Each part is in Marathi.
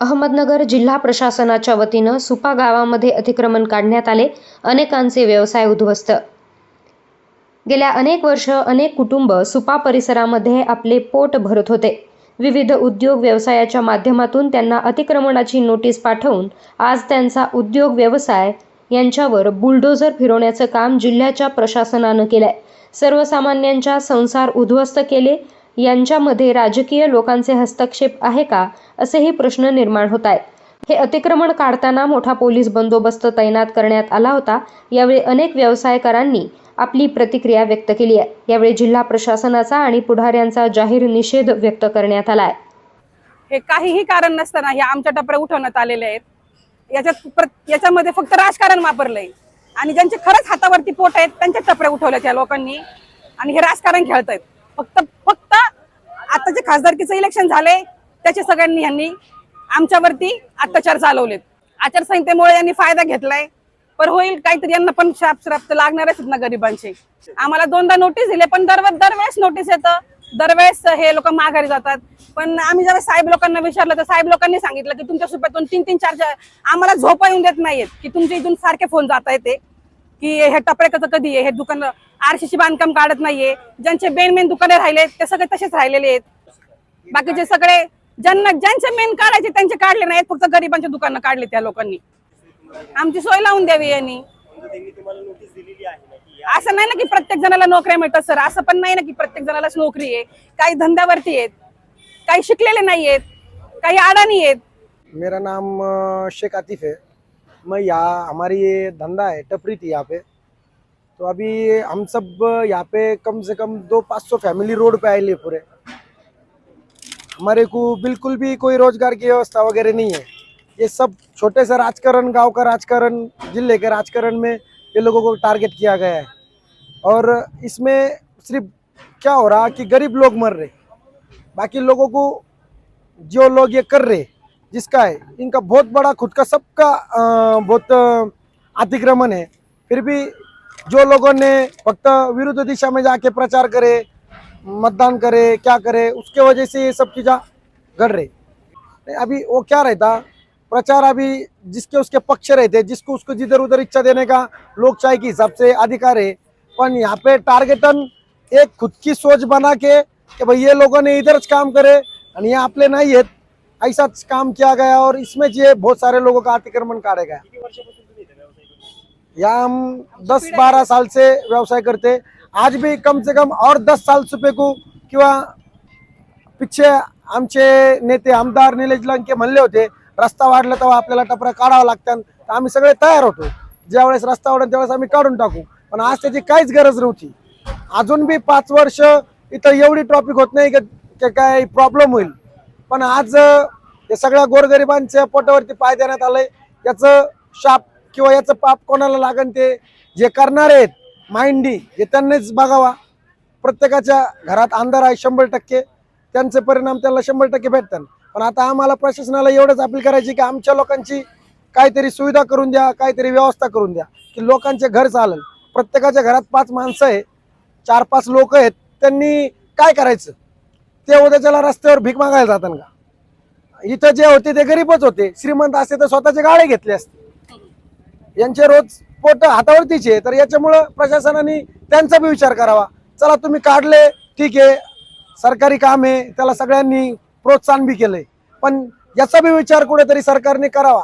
अहमदनगर जिल्हा प्रशासनाच्या वतीनं सुपा गावामध्ये अतिक्रमण काढण्यात आले. अनेकांचे व्यवसाय उद्ध्वस्त. गेल्या अनेक वर्ष अनेक कुटुंब सुपा परिसरामध्ये आपले पोट भरत होते. विविध उद्योग व्यवसायाच्या माध्यमातून त्यांना अतिक्रमणाची नोटीस पाठवून आज त्यांचा उद्योग व्यवसाय यांच्यावर बुलडोझर फिरवण्याचं काम जिल्ह्याच्या प्रशासनानं केलंय. सर्वसामान्यांच्या संसार उद्ध्वस्त केले. यांच्यामध्ये राजकीय लोकांचे हस्तक्षेप आहे का, असेही प्रश्न निर्माण होत आहेत. हे अतिक्रमण काढताना मोठा पोलीस बंदोबस्त तैनात करण्यात आला होता. यावेळी अनेक व्यवसायकारांनी आपली प्रतिक्रिया व्यक्त केली आहे. यावेळी जिल्हा प्रशासनाचा आणि पुढाऱ्यांचा जाहीर निषेध व्यक्त करण्यात आला आहे. हे काहीही कारण नसताना हे आमच्या टपऱ्या उठवण्यात आलेले आहेत. याच्यामध्ये फक्त राजकारण वापरलंय आणि ज्यांचे खरंच हातावरती पोट आहेत त्यांच्या टपऱ्या उठवल्या त्या लोकांनी आणि हे राजकारण खेळतायत. फक्त आता जे खासदारकीचं इलेक्शन झाले त्याचे सगळ्यांनी यांनी आमच्यावरती अत्याचार चालवलेत. आचारसंहितेमुळे यांनी फायदा घेतलाय. पण होईल काहीतरी, यांना पण श्राप तर लागणारच ना गरिबांचे. आम्हाला दोनदा नोटीस दिले पण दरवेळेस नोटीस येतं, दरवेळेस हे लोक माघारी जातात. पण आम्ही जेव्हा साहेब लोकांना विचारलं तर साहेब लोकांनी सांगितलं की तुमच्या सुप्यातून 3-3, 4 आम्हाला झोपा येऊन देत नाहीयेत की तुमच्या इथून सारखे फोन जात आहेत की हे टपरे कसं कधी आहे, हे दुकान आरसीसी बांधकाम काढत नाहीये. ज्यांचे मेन दुकाने राहिले ते सगळे तसेच राहिलेले आहेत. बाकीचे सगळे ज्यांचे मेन काढायचे त्यांचे काढले नाहीत, फक्त गरिबांचे दुकानं काढले त्या लोकांनी. आमची सोय लावून द्यावी यांनी. असं नाही ना की प्रत्येक जणाला नोकऱ्या मिळतात सर, असं पण नाही ना की प्रत्येक जणालाच नोकरी आहे. काही धंद्यावरती आहेत, काही शिकलेले नाही आहेत, काही अडाणी आहेत. मेरा नाम शेख आतिफ है। मैं यहाँ हमारी ये धंधा है, टपरी थी यहाँ पे। तो अभी हम सब यहाँ पे कम से कम 200-500 फैमिली रोड पे आए पूरे। हमारे को बिल्कुल भी कोई रोजगार की व्यवस्था वगैरह नहीं है। ये सब छोटे से राजकारण, गांव का राजकारण, जिले के राजकारण में ये लोगों को टारगेट किया गया है। और इसमें सिर्फ क्या हो रहा कि गरीब लोग मर रहे, बाकी लोगों को जो लोग ये कर रहे जिसका है इनका बहुत बड़ा खुद का सबका बहुत अतिक्रमण है। फिर भी जो लोगों ने फक्त विरुद्ध दिशा में जाके प्रचार करे, मतदान करे, क्या करे, उसके वजह से ये सब चीज़ें घट रही। अभी वो क्या रहता, प्रचार अभी जिसके उसके पक्ष रहते, जिसको उसको जिधर उधर इच्छा देने का लोकशाही के हिसाब से अधिकार है। पर यहाँ पे टारगेटन एक खुद की सोच बना के कि भाई ये लोगों ने इधर काम करे और ये आपले नहीं है, ऐसा काम किया गया। और इसमें जो बहुत सारे लोगों का अतिक्रमण काटा गया। यहाँ हम 10-12 साल से व्यवसाय करते। आज भी कम से कम और 10 साल सुपे को किंवा पिछे आमचे नेते आमदार निलेश लंके म्हणले होते रस्ता वाढला तेव्हा आपल्याला टपरा काढावा लागतात, तर आम्ही सगळे तयार होतो। ज्यावेळेस रस्ता वाढेल त्यावेळेस आम्ही काढून टाकू, पण आज त्याची काहीच गरज नव्हती। अजून बी 5 वर्ष इथं एवढी ट्रॉफिक होत नाही की काय प्रॉब्लेम होईल। पण आज हे सगळ्या गोरगरिबांच्या पोटावरती पाय देण्यात आलंय। याचं शाप किंवा याचं पाप कोणाला लागन ते जे करणारे आहेत माइंडी, हे त्यांनीच बघावा। प्रत्येकाच्या घरात अंधार आहे 100%, त्यांचे परिणाम त्याला 100% भेटतात। पण आता आम्हाला प्रशासनाला एवढंच अपील करायची की आमच्या लोकांची काहीतरी सुविधा करून द्या, काहीतरी व्यवस्था करून द्या की लोकांचे घर चालेल। प्रत्येकाच्या घरात 5 माणसं आहे, 4-5 लोक आहेत, त्यांनी काय करायचं? ते उद्याच्याला रस्त्यावर भीक मागायला जातात का? इथं जे होते ते गरीबच होते, श्रीमंत असते तर स्वतःचे गाळे घेतले असते। यांचे रोज पोट हातावरतीचे, तर याच्यामुळं प्रशासनाने त्यांचा बी विचार करावा। चला तुम्ही काढले ठीक आहे, सरकारी काम आहे, त्याला सगळ्यांनी प्रोत्साहन बी केलंय, पण याचा बी विचार कुठेतरी सरकारने करावा।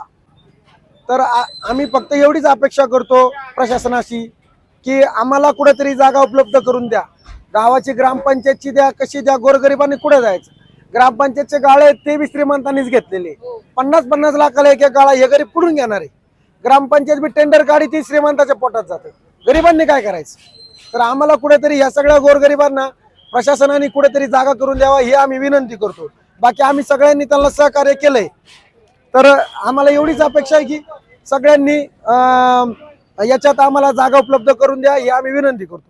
तर आम्ही फक्त एवढीच अपेक्षा करतो प्रशासनाशी की आम्हाला कुठेतरी जागा उपलब्ध करून द्या। गावाची ग्रामपंचायतची द्या, कशी द्या, गोरगरिबांनी कुठे जायचं? ग्रामपंचायतचे गाळे ते बी श्रीमंतांनीच घेतलेले, 50-50 लाखाला एक गाळा हे गरीब कुठून घेणार आहे? ग्रामपंचायत बी टेंडर काढी ती श्रीमंताच्या पोटात जाते, गरिबांनी काय करायचं? तर आम्हाला कुठेतरी या सगळ्या गोरगरिबांना प्रशासनाने कुठेतरी जागा करून द्यावा ही आम्ही विनंती करतो। बाकी आम्ही सगळ्यांनी त्यांना सहकार्य केलंय, तर आम्हाला एवढीच अपेक्षा आहे की सगळ्यांनी याच्यात आम्हाला जागा उपलब्ध करून द्या ही आम्ही विनंती करतो।